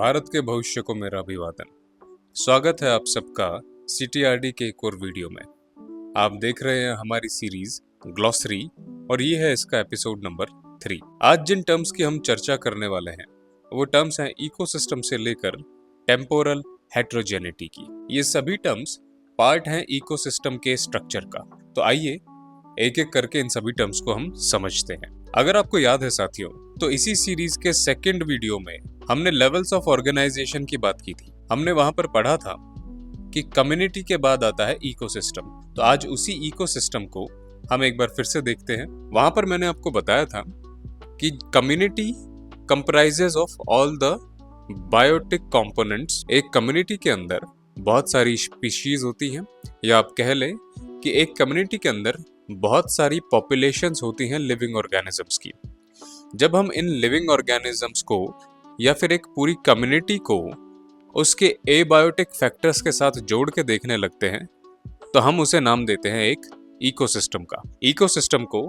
भारत के भविष्य को मेरा अभिवादन। स्वागत है आप सबका CTRD के एक और वीडियो में। आप देख रहे हैं हमारी सीरीज ग्लॉसरी और ये है इसका एपिसोड नंबर 3। आज जिन टर्म्स की हम चर्चा करने वाले हैं वो टर्म्स हैं इकोसिस्टम से लेकर टेम्पोरल हेट्रोजेनिटी की। ये सभी टर्म्स पार्ट हैं इकोसिस्टम के स्ट्रक्चर का। तो आइए एक एक करके इन सभी टर्म्स को हम समझते हैं। अगर आपको याद है साथियों, तो इसी सीरीज के सेकंड वीडियो में हमने लेवल्स ऑफ ऑर्गेनाइजेशन की बात की थी। हमने वहां पर पढ़ा था कि कम्युनिटी के बाद आता है इकोसिस्टम। तो आज उसी इकोसिस्टम को हम एक बार फिर से देखते हैं। वहां पर मैंने आपको बताया था कि community comprises of all the biotic components. एक कम्युनिटी के अंदर बहुत सारी स्पीशीज होती हैं, या आप कह लें कि एक कम्युनिटी के अंदर बहुत सारी पॉपुलेशंस होती हैं लिविंग ऑर्गेनिजम्स की। जब हम इन लिविंग ऑर्गेनिजम्स को या फिर एक पूरी कम्युनिटी को उसके एबायोटिक फैक्टर्स के साथ जोड़ के देखने लगते हैं तो हम उसे नाम देते हैं एक इकोसिस्टम का। इकोसिस्टम को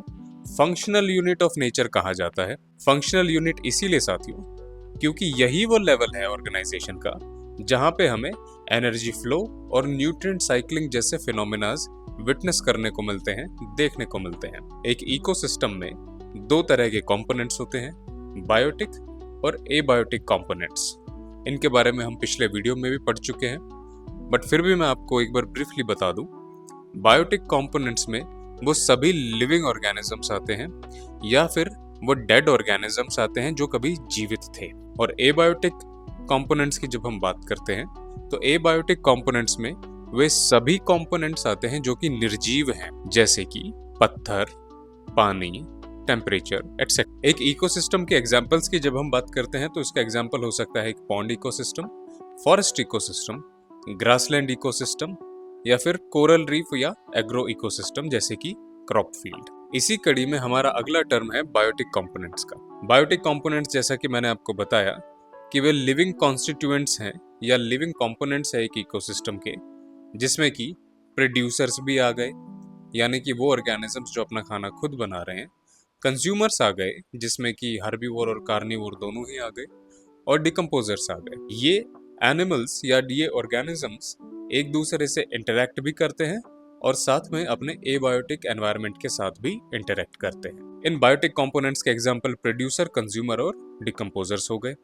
फंक्शनल यूनिट ऑफ नेचर कहा जाता है। फंक्शनल यूनिट इसीलिए साथियों क्योंकि यही वो लेवल है ऑर्गेनाइजेशन का जहां पे हमें एनर्जी फ्लो और न्यूट्रिएंट साइक्लिंग जैसे फिनोमेनाज विटनेस करने को मिलते हैं, देखने को मिलते हैं। एक इकोसिस्टम में दो तरह के कंपोनेंट्स होते हैं, बायोटिक और एबायोटिक कंपोनेंट्स। इनके बारे में हम पिछले वीडियो में भी पढ़ चुके हैं, बट फिर भी मैं आपको एक बार ब्रीफली बता दूं। बायोटिक कंपोनेंट्स में वो सभी लिविंग ऑर्गेनिजम्स आते हैं या फिर वो डेड ऑर्गेनिजम्स आते हैं जो कभी जीवित थे। और एबायोटिक कंपोनेंट्स की जब हम बात करते हैं तो एबायोटिक कंपोनेंट्स में वे सभी कंपोनेंट्स आते हैं जो कि निर्जीव हैं, जैसे कि पत्थर, पानी, टेम्परेचर एटसेट्रा। एक इकोसिस्टम के एग्जांपल्स की जब हम बात करते हैं तो इसका एग्जांपल हो सकता है एक pond ecosystem, forest ecosystem, grassland ecosystem या फिर कोरल रीफ या एग्रो इकोसिस्टम जैसे कि क्रॉप फील्ड। इसी कड़ी में हमारा अगला टर्म है बायोटिक कंपोनेंट्स का। बायोटिक कंपोनेंट्स जैसा कि मैंने आपको बताया कि वे लिविंग कॉन्स्टिट्यूएंट्स हैं या लिविंग कंपोनेंट्स है एक इकोसिस्टम के, जिसमें कि प्रोड्यूसर्स भी आ गए यानी कि वो ऑर्गेनिजम्स जो अपना खाना खुद बना रहे हैं, कंज्यूमर्स आ गए जिसमें कि हर्बीवोर और कार्निवोर दोनों ही आ गए, और डिकम्पोजर्स आ गए। ये एनिमल्स या ये ऑर्गेनिजम्स एक दूसरे से इंटरैक्ट भी करते हैं और साथ में अपने एबायोटिक एनवायरनमेंट के साथ भी इंटरैक्ट करते हैं। इन बायोटिक कंपोनेंट्स के एग्जांपल प्रोड्यूसर, कंज्यूमर और डिकम्पोजर्स हो गए।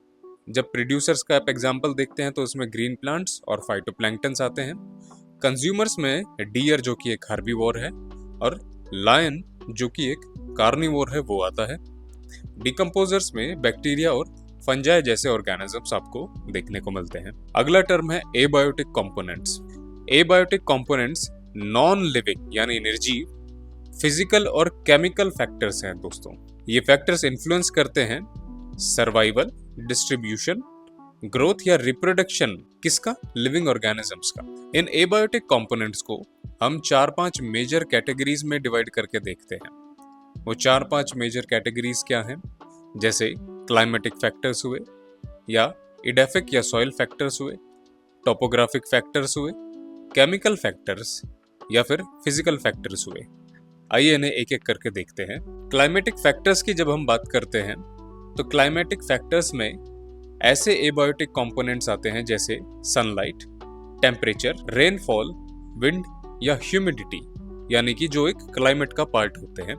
जब प्रोड्यूसर्स का आप एग्जांपल देखते हैं तो उसमें ग्रीन प्लांट्स और फाइटोप्लैंक्टन्स आते हैं। कंज्यूमर्स में डियर जो कि एक हर्बीवोर है और लायन जो कि एक कार्निवोर है वो आता है। डिकम्पोजर्स में बैक्टीरिया और फंजाई जैसे ऑर्गेनिजम्स आपको देखने को मिलते हैं। अगला टर्म है abiotic components. Abiotic components non living यानी निर्जीव फिजिकल और केमिकल फैक्टर्स हैं दोस्तों। ये फैक्टर्स इन्फ्लुएंस करते हैं सर्वाइवल, डिस्ट्रीब्यूशन, ग्रोथ या रिप्रोडक्शन किसका? लिविंग ऑर्गेनिजम्स का। इन एबायोटिक कंपोनेंट्स को हम 4-5 मेजर कैटेगरीज में डिवाइड करके देखते हैं। वो 4-5 मेजर कैटेगरीज क्या हैं? जैसे क्लाइमेटिक फैक्टर्स हुए, या इडेफिक या सॉइल फैक्टर्स हुए, टोपोग्राफिक फैक्टर्स हुए, केमिकल फैक्टर्स या फिर फिजिकल फैक्टर्स हुए। आइए इन्हें एक एक करके देखते हैं। क्लाइमेटिक फैक्टर्स की जब हम बात करते हैं तो क्लाइमेटिक फैक्टर्स में ऐसे एबायोटिक कंपोनेंट्स आते हैं जैसे सनलाइट, टेम्परेचर, रेनफॉल, विंड या ह्यूमिडिटी, यानी कि जो एक क्लाइमेट का पार्ट होते हैं,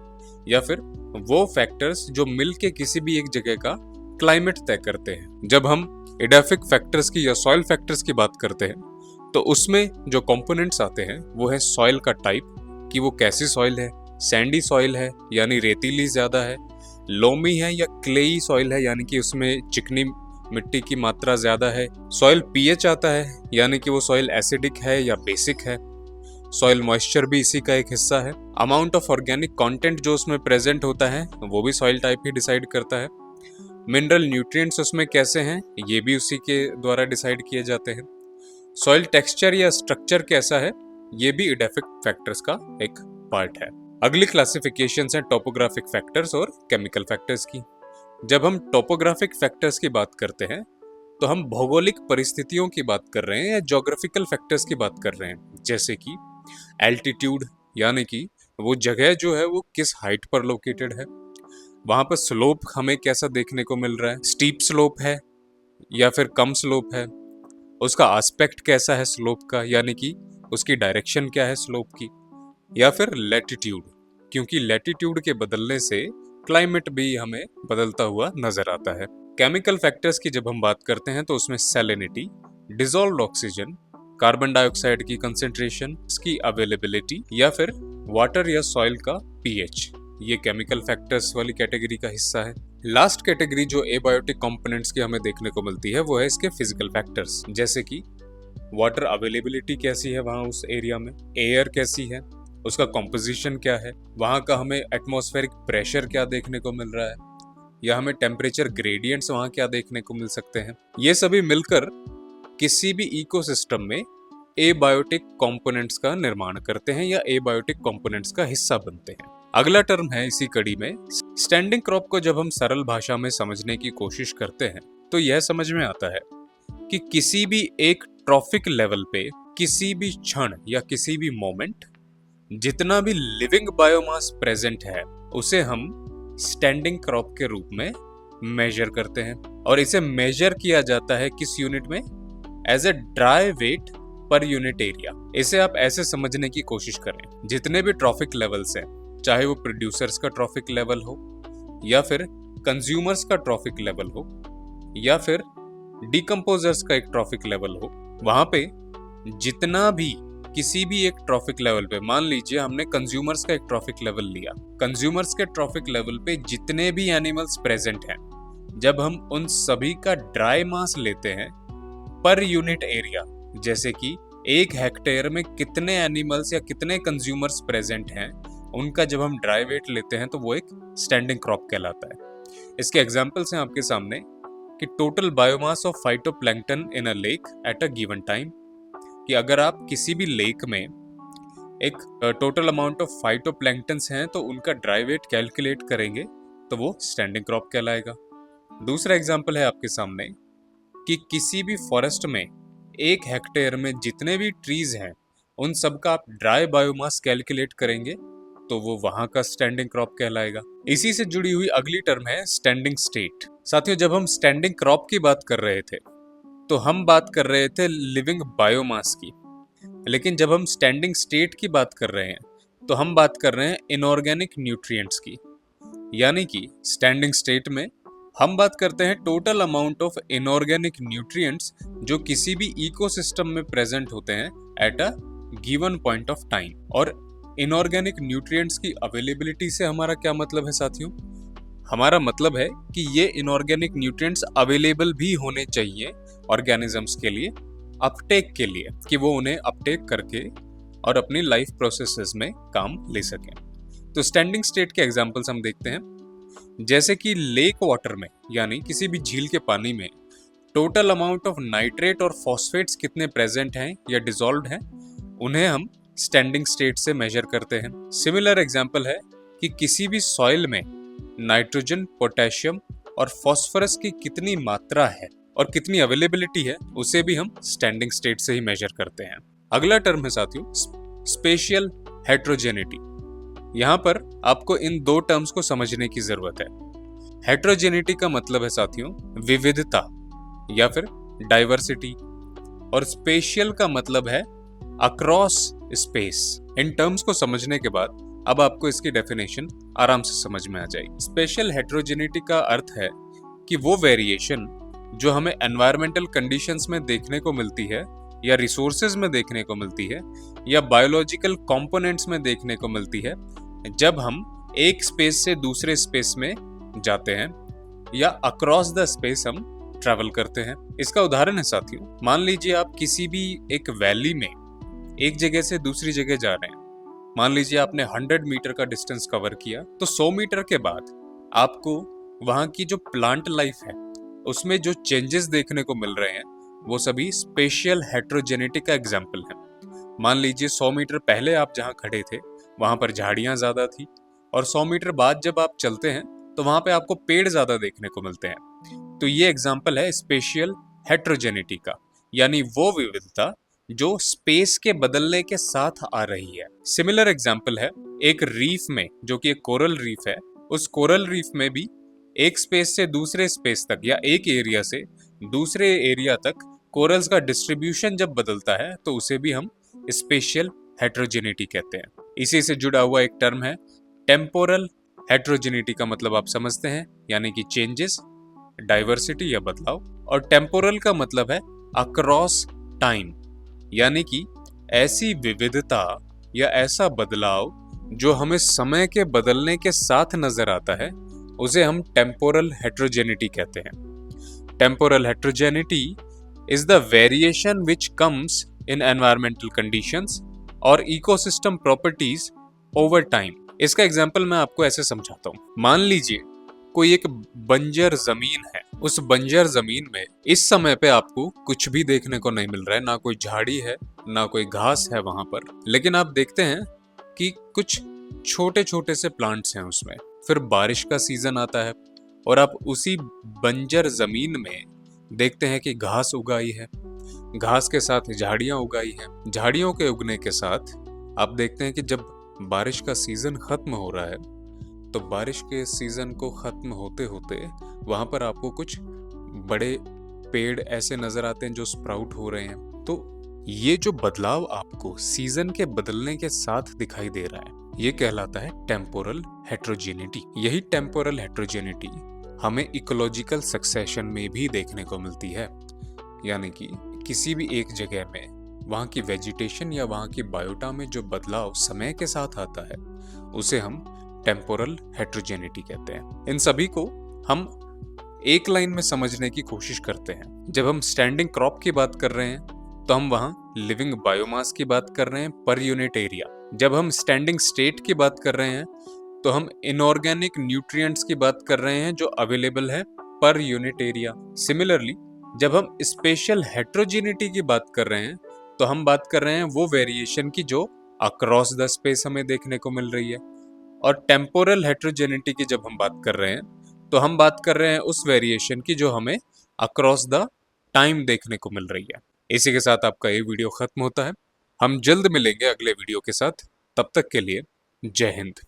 या फिर वो फैक्टर्स जो मिलके किसी भी एक जगह का क्लाइमेट तय करते हैं। जब हम एडाफिक फैक्टर्स की या सॉइल फैक्टर्स की बात करते हैं तो उसमें जो कंपोनेंट्स आते हैं वो है सॉइल का टाइप, कि वो कैसी सॉइल है, सैंडी सॉइल है यानी रेतीली ज्यादा है, लोमी है या क्लेई सॉइल है यानी कि उसमें चिकनी मिट्टी की मात्रा ज्यादा है, सॉइल पीएच आता है यानी कि वो सॉइल एसिडिक है या बेसिक है, सॉइल मॉइस्चर भी इसी का एक हिस्सा है, अमाउंट ऑफ ऑर्गेनिक कंटेंट जो उसमें प्रेजेंट होता है वो भी सॉइल टाइप ही डिसाइड करता है, मिनरल न्यूट्रिएंट्स उसमें कैसे हैं ये भी उसी के द्वारा डिसाइड किए जाते हैं, सॉइल टेक्सचर या स्ट्रक्चर कैसा है ये भी एडाफिक फैक्टर्स का एक पार्ट है। अगली क्लासिफिकेशंस हैं टोपोग्राफिक फैक्टर्स और केमिकल फैक्टर्स की। जब हम टोपोग्राफिक फैक्टर्स की बात करते हैं तो हम भौगोलिक परिस्थितियों की बात कर रहे हैं या ज्योग्राफिकल फैक्टर्स की बात कर रहे हैं, जैसे कि एल्टीट्यूड यानी कि वो जगह जो है वो किस हाइट पर लोकेटेड है, वहां पर स्लोप हमें कैसा देखने को मिल रहा है, स्टीप स्लोप है या फिर कम स्लोप है, उसका एस्पेक्ट कैसा है स्लोप का, यानी कि उसकी डायरेक्शन क्या है स्लोप की, या फिर लैटिट्यूड, क्योंकि लैटिट्यूड के बदलने से क्लाइमेट भी हमें बदलता हुआ नजर आता है। केमिकल फैक्टर्स की जब हम बात करते हैं तो उसमें salinity, dissolved oxygen, carbon dioxide की कंसेंट्रेशन, इसकी अवेलेबिलिटी, या फिर वाटर या सॉइल का पीएच, ये केमिकल फैक्टर्स वाली कैटेगरी का हिस्सा है। लास्ट कैटेगरी जो एबायोटिक कंपोनेंट्स की हमें देखने को मिलती है वो है इसके फिजिकल फैक्टर्स, जैसे कि वाटर अवेलेबिलिटी कैसी है वहाँ उस एरिया में, एयर कैसी है, उसका कॉम्पोजिशन क्या है, वहाँ का हमें एटमॉस्फेरिक प्रेशर क्या देखने को मिल रहा है, या हमें टेम्परेचर ग्रेडियंट्स वहाँ क्या देखने को मिल सकते हैं। ये सभी मिलकर किसी भी इकोसिस्टम में एबायोटिक कंपोनेंट्स का निर्माण करते हैं या एबायोटिक कंपोनेंट्स का हिस्सा बनते हैं। अगला टर्म है इसी कड़ी में स्टैंडिंग क्रॉप को जब हम सरल भाषा में समझने की कोशिश करते हैं तो यह समझ में आता है कि किसी भी एक ट्रॉफिक लेवल पे किसी भी क्षण या किसी भी मोमेंट जितना भी लिविंग बायोमास प्रेजेंट है उसे हम स्टैंडिंग क्रॉप के रूप में मेजर करते हैं, और इसे मेजर किया जाता है किस यूनिट में, as a dry weight per unit area. इसे आप ऐसे समझने की कोशिश करें, जितने भी ट्रॉफिक लेवल्स हैं, चाहे वो प्रोड्यूसर्स का ट्रॉफिक लेवल हो या फिर कंज्यूमर्स का ट्रॉफिक लेवल हो या फिर डिकम्पोजर्स का एक ट्रॉफिक लेवल हो, वहां पे जितना भी किसी भी एक ट्रॉफिक लेवल पे, मान लीजिए हमने कंज्यूमर्स का एक ट्रॉफिक लेवल लिया, कंज्यूमर्स के ट्रॉफिक लेवल पे जितने भी एनिमल्स प्रेजेंट हैं, जब हम उन सभी का ड्राई मास लेते हैं पर यूनिट एरिया, जैसे कि 1 हेक्टेयर में कितने एनिमल्स या कितने कंज्यूमर्स प्रेजेंट हैं, उनका जब हम ड्राई वेट लेते हैं तो वो एक स्टैंडिंग क्रॉप कहलाता है। इसके एग्जांपल्स हैं आपके सामने कि total biomass of phytoplankton in a lake at a given time, कि अगर आप किसी भी लेक में एक टोटल अमाउंट ऑफ फाइटोप्लैंक्टन्स हैं तो उनका ड्राई वेट कैलकुलेट करेंगे तो वो स्टैंडिंग क्रॉप कहलाएगा। दूसरा एग्जांपल है आपके सामने कि किसी भी फॉरेस्ट में 1 हेक्टेयर में जितने भी ट्रीज हैं उन सब का आप ड्राई बायोमास कैलकुलेट करेंगे तो वो वहां का स्टैंडिंग क्रॉप कहलाएगा। इसी से जुड़ी हुई अगली टर्म है स्टैंडिंग स्टेट। साथियों, जब हम स्टैंडिंग क्रॉप की बात कर रहे थे तो हम बात कर रहे थे लिविंग बायोमास की, लेकिन जब हम स्टैंडिंग स्टेट की बात कर रहे हैं तो हम बात कर रहे हैं इनऑर्गेनिक न्यूट्रिएंट्स की, यानी कि स्टैंडिंग स्टेट में हम बात करते हैं total amount of inorganic nutrients जो किसी भी इकोसिस्टम में प्रेजेंट होते हैं at a given point of time. और इनऑर्गेनिक न्यूट्रिएंट्स की अवेलेबिलिटी से हमारा क्या मतलब है साथियों? हमारा मतलब है कि ये इनऑर्गेनिक न्यूट्रिएंट्स अवेलेबल भी होने चाहिए ऑर्गेनिजम्स के लिए, अपटेक के लिए, कि वो उन्हें अपटेक करके और अपनी लाइफ प्रोसेसेस में काम ले सकें। तो स्टैंडिंग स्टेट के एग्जांपल्स हम देखते हैं, जैसे कि लेक वाटर में यानी किसी भी झील के पानी में टोटल अमाउंट ऑफ नाइट्रेट और फॉस्फेट्स कितने प्रेजेंट हैं या डिसॉल्व्ड हैं, उन्हें हम स्टैंडिंग स्टेट से मेजर करते हैं। सिमिलर एग्जांपल है कि किसी भी सॉइल में नाइट्रोजन, पोटेशियम और फास्फोरस की कितनी मात्रा है और कितनी अवेलेबिलिटी है, उसे भी हम स्टैंडिंग स्टेट से ही मेजर करते हैं। अगला टर्म है साथियों स्पेशियल हेट्रोजेनिटी। यहाँ पर आपको इन 2 टर्म्स को समझने की जरूरत है। हेट्रोजेनिटी का मतलब है साथियों विविधता या फिर डाइवर्सिटी, और स्पेशियल का मतलब है अक्रॉस स्पेस। इन टर्म्स को समझने के बाद अब आपको इसकी डेफिनेशन आराम से समझ में आ जाएगी। स्पेशल हेट्रोजेनिटी का अर्थ है कि वो वेरिएशन जो हमें एनवायरमेंटल कंडीशंस में देखने को मिलती है या रिसोर्सेज में देखने को मिलती है या बायोलॉजिकल कंपोनेंट्स में देखने को मिलती है जब हम एक स्पेस से दूसरे स्पेस में जाते हैं या अक्रॉस द स्पेस हम ट्रैवल करते हैं। इसका उदाहरण है साथियों, मान लीजिए आप किसी भी एक वैली में एक जगह से दूसरी जगह जा रहे हैं। मान लीजिए आपने 100 मीटर का डिस्टेंस कवर किया, तो 100 मीटर के बाद आपको वहां की जो प्लांट लाइफ है उसमें जो चेंजेस देखने को मिल रहे हैं वो सभी स्पेशियल हेट्रोजेनिटी का एग्जाम्पल है। मान लीजिए 100 मीटर पहले आप जहां खड़े थे वहां पर झाड़ियां ज्यादा थी, और 100 मीटर बाद जब आप चलते हैं तो वहां पे आपको पेड़ ज्यादा देखने को मिलते हैं। तो ये एग्जाम्पल है स्पेशियल हेट्रोजेनिटी का, यानी वो विविधता जो स्पेस के बदलने के साथ आ रही है। सिमिलर एग्जाम्पल है एक रीफ में, जो कि एक कोरल रीफ है। उस कोरल रीफ में भी एक स्पेस से दूसरे स्पेस तक या एक एरिया से दूसरे एरिया तक कोरल्स का डिस्ट्रीब्यूशन जब बदलता है तो उसे भी हम स्पेशियल हेट्रोजेनिटी कहते हैं। इसी से जुड़ा हुआ एक टर्म है टेम्पोरल हेट्रोजेनिटी। का मतलब आप समझते हैं, यानी कि चेंजेस, डाइवर्सिटी या बदलाव। और टेम्पोरल का मतलब है अक्रॉस टाइम, यानी कि ऐसी विविधता या ऐसा बदलाव जो हमें समय के बदलने के साथ नजर आता है, उसे हम टेम्पोरल हेट्रोजेनिटी कहते हैं। Temporal heterogeneity is the variation which comes in environmental conditions और ecosystem properties over time। इसका एग्जाम्पल मैं आपको ऐसे समझाता हूँ। मान लीजिए कोई एक बंजर जमीन है। उस बंजर जमीन में इस समय पे आपको कुछ भी देखने को नहीं मिल रहा है, ना कोई झाड़ी है, ना कोई घास है वहां पर। लेकिन आप देखते हैं कि कुछ छोटे छोटे से प्लांट्स हैं उसमें। फिर बारिश का सीजन आता है और आप उसी बंजर जमीन में देखते हैं कि घास उगाई है, घास के साथ झाड़ियां उगाई हैं। झाड़ियों के उगने के साथ आप देखते हैं कि जब बारिश का सीजन खत्म हो रहा है तो बारिश के सीजन को खत्म होते होते वहां पर आपको कुछ बड़े पेड़ ऐसे नजर आते हैं जो स्प्राउट हो रहे हैं। तो ये जो बदलाव आपको सीजन के बदलने के साथ दिखाई दे रहा है, ये कहलाता है टेम्पोरल हेट्रोजेनिटी। यही टेम्पोरल हेट्रोजेनिटी हमें इकोलॉजिकल सक्सेशन में भी देखने को मिलती है, यानी कि किसी भी एक जगह में वहाँ की वेजिटेशन या वहाँ की बायोटा में जो बदलाव समय के साथ आता है, उसे हम टेम्पोरल हेट्रोजेनिटी कहते हैं। इन सभी को हम एक लाइन में समझने की कोशिश करते हैं। जब हम स्टैंडिंग क्रॉप की बात कर रहे हैं तो हम वहाँ लिविंग बायोमास की बात कर रहे हैं पर यूनिट एरिया। जब हम स्टैंडिंग स्टेट की बात कर रहे हैं तो हम इनऑर्गेनिक न्यूट्रिएंट्स की बात कर रहे हैं जो अवेलेबल है पर यूनिट एरिया। सिमिलरली जब हम स्पेशल हेट्रोजेनिटी की बात कर रहे हैं तो हम बात कर रहे हैं वो वेरिएशन की जो अक्रॉस द स्पेस हमें देखने को मिल रही है। और टेम्पोरल हेट्रोजेनिटी की जब हम बात कर रहे हैं तो हम बात कर रहे हैं उस वेरिएशन की जो हमें अक्रॉस द टाइम देखने को मिल रही है। इसी के साथ आपका ये वीडियो खत्म होता है। हम जल्द मिलेंगे अगले वीडियो के साथ। तब तक के लिए जय हिंद।